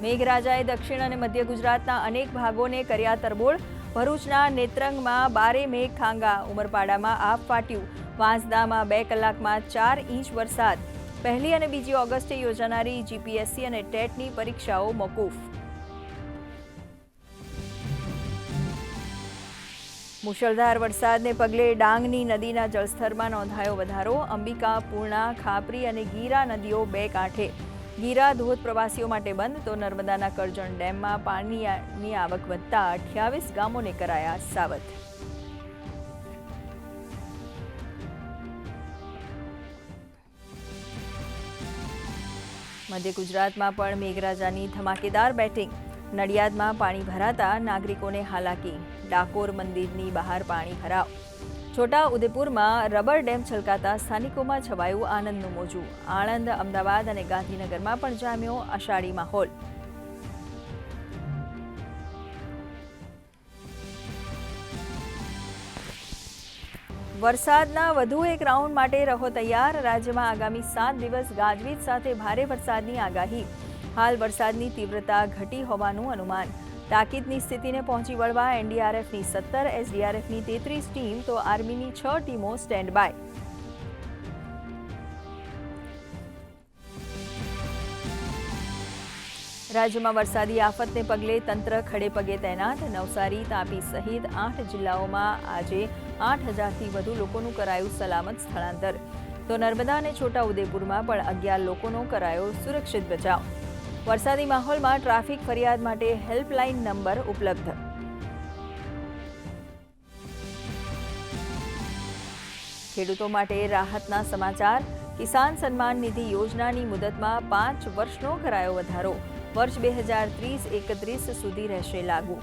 મેઘરાજાએ દક્ષિણ અને મધ્ય ગુજરાતના અનેક ભાગોને કર્યા તરબોળ. ભરૂચના નેત્રંગમાં 12 મેઘ ખાંગા, ઉમરપાડામાં આબ ફાટ્યું. વાંસદામાં 2 કલાકમાં 4 ઇંચ વરસાદ. 1 અને 2 ઓગસ્ટે યોજાનારી જીપીએસસી અને ટેટની પરીક્ષાઓ મોકૂફ. મુશળધાર વરસાદને પગલે ડાંગની નદીના જળસ્તરમાં નોંધાયો વધારો. અંબિકા, પૂર્ણા, ખાપરી અને ગીરા નદીઓ 2 કાંઠે. ગીરા ધોધ પ્રવાસીઓ માટે બંધ, તો નર્મદાના કરજણ ડેમમાં પાણીની આવક વધતા 28 ગામોને કરાયા સાવધ. મધ્ય ગુજરાતમાં પણ મેઘરાજાની ધમાકેદાર બેટિંગ. નડિયાદમાં પાણી ભરાતા નાગરિકોને હાલાકી. ડાકોર મંદિરની બહાર પાણી ભરાવ. છોટા ઉદેપુરમાં રબર ડેમ છલકાતા સ્થાનિકોમાં છવાયું આનંદનું મોજું. આણંદ, અમદાવાદ અને ગાંધીનગરમાં પણ જામ્યો અષાઢી માહોલ. વરસાદના વધુ એક રાઉન્ડ માટે રહો તૈયાર. રાજ્યમાં આગામી 7 દિવસ ગાજવીજ સાથે ભારે વરસાદની આગાહી. હાલ વરસાદની તીવ્રતા ઘટી હોવાનું અનુમાન. તાકીદની સ્થિતિને પહોંચી વળવા એનડીઆરએફની 17, એસડીઆરએફની 33 ટીમ, તો આર્મીની 6 ટીમો સ્ટેન્ડ બાય. રાજ્યમાં વરસાદી આફતને પગલે તંત્ર ખડેપગે તૈનાત. નવસારી, તાપી સહિત 8 જિલ્લાઓમાં આજે 8000થી વધુ લોકોનું કરાયું સલામત સ્થળાંતર. તો નર્મદા અને છોટા ઉદેપુરમાં પણ 11 લોકોનો કરાયો સુરક્ષિત બચાવ. વરસાદી માહોલમાં ટ્રાફિક ફરિયાદ માટે હેલ્પલાઇન નંબર ઉપલબ્ધ. ખેડૂતો માટે રાહતના સમાચાર. કિસાન સન્માન નિધિ યોજનાની મુદતમાં 5 વર્ષનો કરાયો વધારો. વર્ષ 2030-31 સુધી રહેશે લાગુ.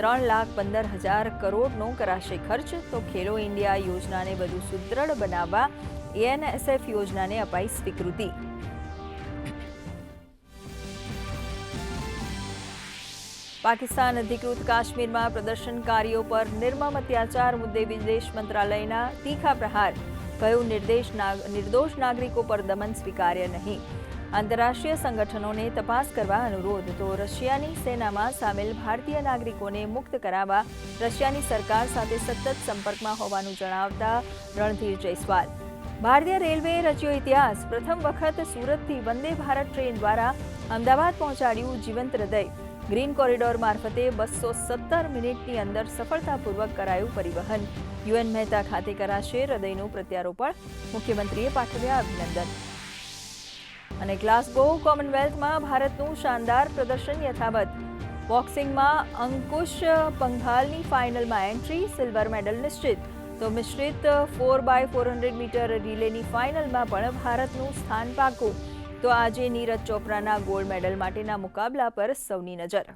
3,15,000 કરોડનો કરાશે ખર્ચ. તો ખેલો ઇન્ડિયા યોજનાને વધુ સુદૃઢ બનાવવા એએનએસએફ યોજનાને અપાઈ સ્વીકૃતિ. પાકિસ્તાન અધિકૃત કાશ્મીરમાં પ્રદર્શનકારીઓ પર નિર્મમ અત્યાચાર મુદ્દે વિદેશ મંત્રાલયના તીખા પ્રહાર. કહ્યું, નિર્દોષ નાગરિકો પર દમન સ્વીકાર્ય નહીં. આંતરરાષ્ટ્રીય સંગઠનોને તપાસ કરવા અનુરોધ. તો રશિયાની સેનામાં સામેલ ભારતીય નાગરિકોને મુક્ત કરાવવા રશિયાની સરકાર સાથે સતત સંપર્કમાં હોવાનું જણાવતા રણધીર જયસ્વાલ. ભારતીય રેલવેએ રચ્યો ઇતિહાસ. પ્રથમ વખત સુરતથી વંદે ભારત ટ્રેન દ્વારા અમદાવાદ પહોંચાડ્યું જીવંત હૃદય. ગ્રીન કોરિડોર મારફતે 217 મિનિટની અંદર સફળતાપૂર્વક કરાયું પરિવહન. યુએન મહેતા ખાતે કરાશે હૃદયનું પ્રત્યારોપણ. મુખ્યમંત્રીએ પાઠવ્યા અભિનંદન. અને ગ્લાસગો કોમનવેલ્થમાં ભારતનું શાનદાર પ્રદર્શન યથાવત. બોક્સિંગમાં અંકુશ પંઘાલની ફાઇનલમાં એન્ટ્રી. સિલ્વર મેડલ નિશ્ચિત. તો મિશ્રિત 4x400 મીટર રિલેની ફાઇનલમાં પણ ભારતનું સ્થાન પાકું. તો આજે નીરજ ચોપરાના ગોલ્ડ મેડલ માટેના મુકાબલા પર સૌની નજર.